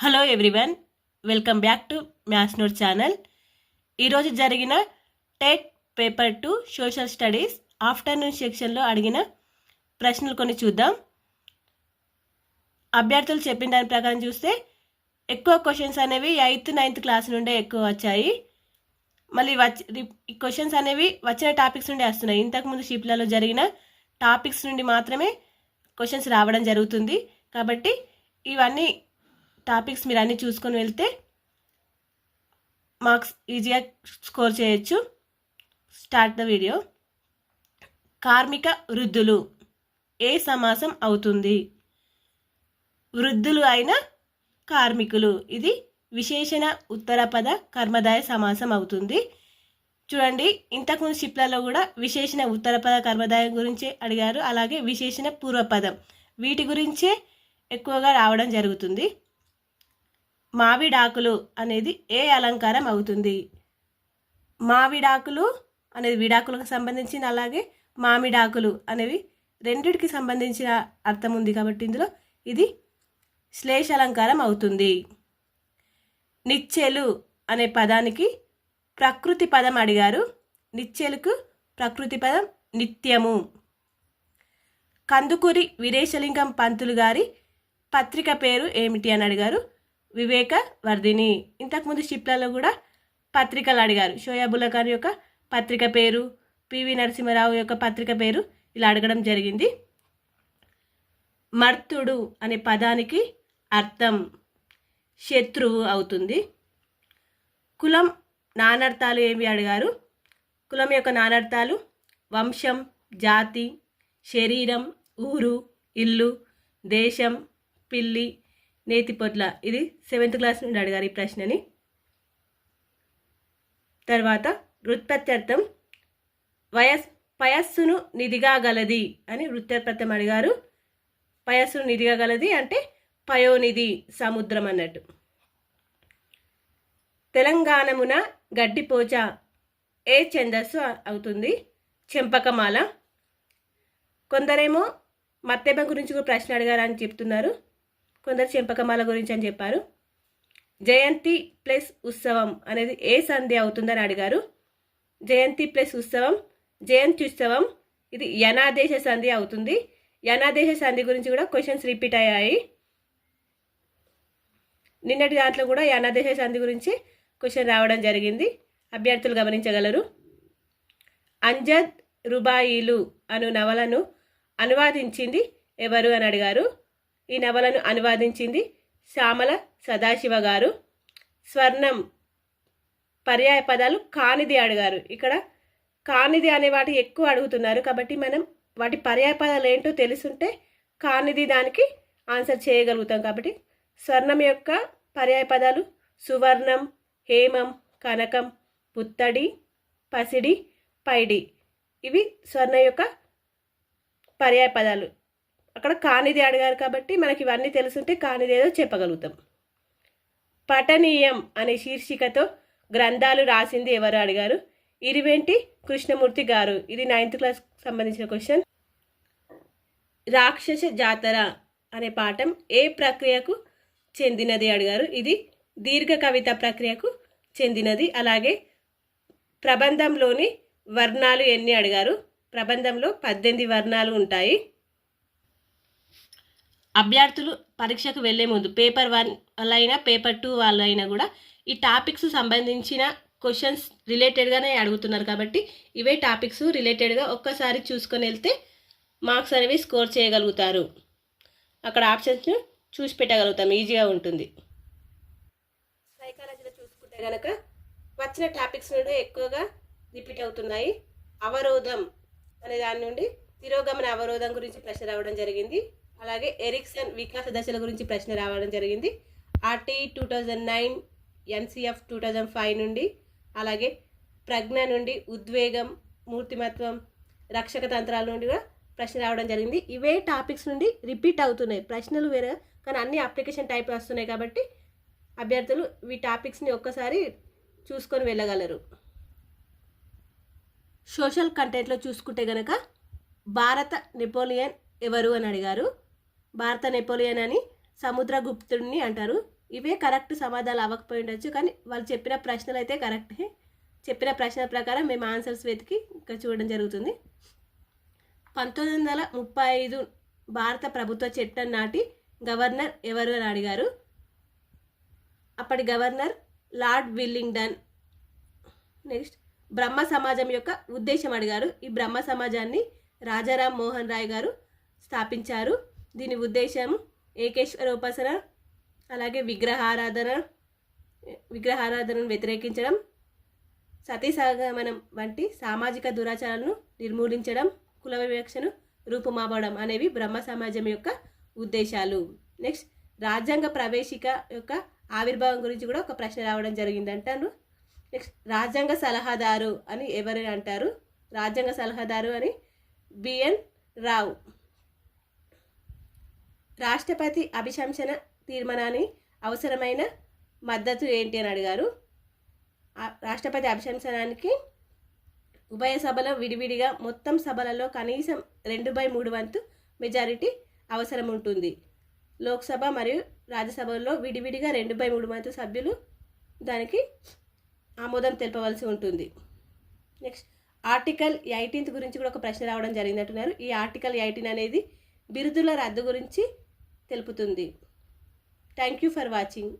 Hello everyone, welcome back to maths note channel. ఈరోజు జరిగిన TET paper 2 social studies afternoon సెక్షన్లో అడిగిన ప్రశ్నలు కొన్ని చూద్దాం. అభ్యర్థులు చెప్పిన దాని ప్రకారం చూస్తే ఎక్కువ క్వశ్చన్స్ అనేవి 8th 9th క్లాస్ నుండే ఎక్కువ వచ్చాయి. మళ్ళీ ఈ క్వశ్చన్స్ అనేవి వచ్చిన టాపిక్స్ నుండి వస్తున్నాయి. ఇంతకుముందు షిప్లలో జరిగిన టాపిక్స్ నుండి మాత్రమే క్వశ్చన్స్ రావడం జరుగుతుంది. కాబట్టి ఇవన్నీ టాపిక్స్ మీరు అన్నీ చూసుకొని వెళ్తే మార్క్స్ ఈజీగా స్కోర్ చేయొచ్చు. Start the video. కార్మిక వృద్ధులు ఏ సమాసం అవుతుంది? వృద్ధులు అయిన కార్మికులు, ఇది విశేషణ ఉత్తరపద కర్మధారయ సమాసం అవుతుంది. చూడండి, ఇంతకుముందు షిప్లలో కూడా విశేషణ ఉత్తరపద కర్మధారయం గురించి అడిగారు, అలాగే విశేషణ పూర్వపదం, వీటి గురించే ఎక్కువగా రావడం జరుగుతుంది. మావిడాకులు అనేది ఏ అలంకారం అవుతుంది? మావిడాకులు అనేది విడాకులకు సంబంధించిన, అలాగే మామిడాకులు అనేవి రెండిటికి సంబంధించిన అర్థం ఉంది కాబట్టి ఇందులో ఇది శ్లేష అలంకారం అవుతుంది. నిచ్చెలు అనే పదానికి ప్రకృతి పదం అడిగారు. నిచ్చెలుకు ప్రకృతి పదం నిత్యము. కందుకూరి వీరేశలింగం పంతులు గారి పత్రిక పేరు ఏమిటి అని అడిగారు. వివేక వర్ధిని. ఇంతకుముందు షిప్లలో కూడా పత్రికలు అడిగారు. షోయాబుల్లా ఖాన్ యొక్క పత్రిక పేరు, పివి నరసింహారావు యొక్క పత్రిక పేరు ఇలా అడగడం జరిగింది. మర్తుడు అనే పదానికి అర్థం శత్రువు అవుతుంది. కులం నానర్థాలు ఏమి అడిగారు. కులం యొక్క నానర్థాలు వంశం, జాతి, శరీరం, ఊరు, ఇల్లు, దేశం, పిల్లి, నేతిపొట్ల. ఇది 7th క్లాస్ నుండి అడిగారు ఈ ప్రశ్నని. తర్వాత వృత్పత్యర్థం పయస్సును నిధిగా గలది అని వృత్పత్యం అడిగారు. పయస్సును నిధిగా గలది అంటే పయోనిధి, సముద్రం అన్నట్టు. తెలంగాణమున గడ్డిపోచ ఏ ఛందస్సు అవుతుంది? చెంపకమాల. కొందరేమో మత్తెమ్మ గురించి కూడా ప్రశ్న అడిగారు అని చెప్తున్నారు, కొందరు చెంపకమాల గురించి అని చెప్పారు. జయంతి ప్లస్ ఉత్సవం అనేది ఏ సంధి అవుతుందని అడిగారు. జయంతి ప్లస్ ఉత్సవం జయంత్యుత్సవం, ఇది యనాదేశ సంధి అవుతుంది. యనాదేశ సంధి గురించి కూడా క్వశ్చన్స్ రిపీట్ అయ్యాయి. నిన్నటి దాంట్లో కూడా యనాదేశ సంధి గురించి క్వశ్చన్ రావడం జరిగింది, అభ్యర్థులు గమనించగలరు. అంజద్ రుబాయిలు అను నవలను అనువాదించింది ఎవరు అని అడిగారు. ఈ నవలను అనువాదించింది శ్యామల సదాశివ గారు. స్వర్ణం పర్యాయ పదాలు కానిది అడిగారు. ఇక్కడ కానిది అనే వాటి ఎక్కువ అడుగుతున్నారు కాబట్టి మనం వాటి పర్యాయ పదాలు ఏంటో తెలుసుంటే కానిది దానికి ఆన్సర్ చేయగలుగుతాం. కాబట్టి స్వర్ణం యొక్క పర్యాయ పదాలు సువర్ణం, హేమం, కనకం, పుత్తడి, పసిడి, పైడి. ఇవి స్వర్ణ యొక్క పర్యాయ పదాలు. అక్కడ కానిది అడిగారు కాబట్టి మనకి ఇవన్నీ తెలుసుంటే కానిది ఏదో చెప్పగలుగుతాం. పఠనీయం అనే శీర్షికతో గ్రంథాలు రాసింది ఎవరు అడిగారు. ఇరివెంటి కృష్ణమూర్తి గారు. ఇది 9th క్లాస్ సంబంధించిన క్వశ్చన్. రాక్షస జాతర అనే పాఠం ఏ ప్రక్రియకు చెందినది అడిగారు. ఇది దీర్ఘ కవిత ప్రక్రియకు చెందినది. అలాగే ప్రబంధంలోని వర్ణాలు ఎన్ని అడిగారు. ప్రబంధంలో 18 వర్ణాలు ఉంటాయి. అభ్యర్థులు పరీక్షకు వెళ్లే ముందు పేపర్ 1 వాళ్ళైనా పేపర్ 2 వాళ్ళైనా కూడా ఈ టాపిక్స్ సంబంధించిన క్వశ్చన్స్ రిలేటెడ్గానే అడుగుతున్నారు కాబట్టి ఇవే టాపిక్స్ రిలేటెడ్గా ఒక్కసారి చూసుకొని వెళ్తే మార్క్స్ అనేవి స్కోర్ చేయగలుగుతారు. అక్కడ ఆప్షన్స్ చూసి పెట్టగలుగుతాం, ఈజీగా ఉంటుంది. సైకాలజీలో చూసుకుంటే కనుక వచ్చిన టాపిక్స్ నుండి ఎక్కువగా రిపీట్ అవుతున్నాయి. అవరోధం అనే దాని నుండి తిరోగమన అవరోధం గురించి ప్రశ్న రావడం జరిగింది. అలాగే ఎరిక్సన్ వికాస దశల గురించి ప్రశ్న రావడం జరిగింది. ఆర్టీ 2009, ఎన్సిఎఫ్ 2005 నుండి, అలాగే ప్రజ్ఞ నుండి ఉద్వేగం, మూర్తిమత్వం, రక్షక తంత్రాల నుండి కూడా ప్రశ్న రావడం జరిగింది. ఇవే టాపిక్స్ నుండి రిపీట్ అవుతున్నాయి. ప్రశ్నలు వేరే కానీ అన్ని అప్లికేషన్ టైప్ వస్తున్నాయి కాబట్టి అభ్యర్థులు ఈ టాపిక్స్ని ఒక్కసారి చూసుకొని వెళ్ళగలరు. సోషల్ కంటెంట్లో చూసుకుంటే కనుక భారత నెపోలియన్ ఎవరు అని అడిగారు. భారత నెపోలియన్ అని సముద్రగుప్తుడిని అంటారు. ఇవే కరెక్ట్ సమాధానాలు అవ్వకపోయి ఉండొచ్చు, కానీ వాళ్ళు చెప్పిన ప్రశ్నలు అయితే కరెక్టే. చెప్పిన ప్రశ్నల ప్రకారం మేము ఆన్సర్స్ వెతికి ఇక్కడ చూడడం జరుగుతుంది. 1935 భారత ప్రభుత్వ చట్టం నాటి గవర్నర్ ఎవరు అని అడిగారు. అప్పటి గవర్నర్ లార్డ్ విల్లింగ్డన్. నెక్స్ట్ బ్రహ్మ సమాజం యొక్క ఉద్దేశం అడిగారు. ఈ బ్రహ్మ సమాజాన్ని రాజారాం మోహన్ రాయ్ గారు స్థాపించారు. దీని ఉద్దేశం ఏకేశ్వరోపాసన, అలాగే విగ్రహారాధనను వ్యతిరేకించడం, సతీ సహగమనం వంటి సామాజిక దురాచారాలను నిర్మూలించడం, కుల వివక్షను రూపుమాపడం అనేవి బ్రహ్మ సమాజం యొక్క ఉద్దేశాలు. నెక్స్ట్ రాజ్యాంగ ప్రవేశిక యొక్క ఆవిర్భావం గురించి కూడా ఒక ప్రశ్న రావడం జరిగింది అంటారు. నెక్స్ట్ రాజ్యాంగ సలహాదారు అని ఎవరిని అంటారు? రాజ్యాంగ సలహాదారు అని బిఎన్ రావు. రాష్ట్రపతి అభిశంసన తీర్మానాన్ని అవసరమైన మద్దతు ఏంటి అని అడిగారు. రాష్ట్రపతి అభిశంసనానికి ఉభయ సభలో విడివిడిగా మొత్తం సభలలో కనీసం 2/3 వంతు మెజారిటీ అవసరం ఉంటుంది. లోక్సభ మరియు రాజ్యసభల్లో విడివిడిగా 2/3 వంతు సభ్యులు దానికి ఆమోదం తెలపవలసి ఉంటుంది. నెక్స్ట్ ఆర్టికల్ 18 గురించి కూడా ఒక ప్రశ్న రావడం జరిగిందంటున్నారు. ఈ ఆర్టికల్ 18 అనేది బిరుదుల రద్దు గురించి తెలుపుతుంది. Thank you for watching.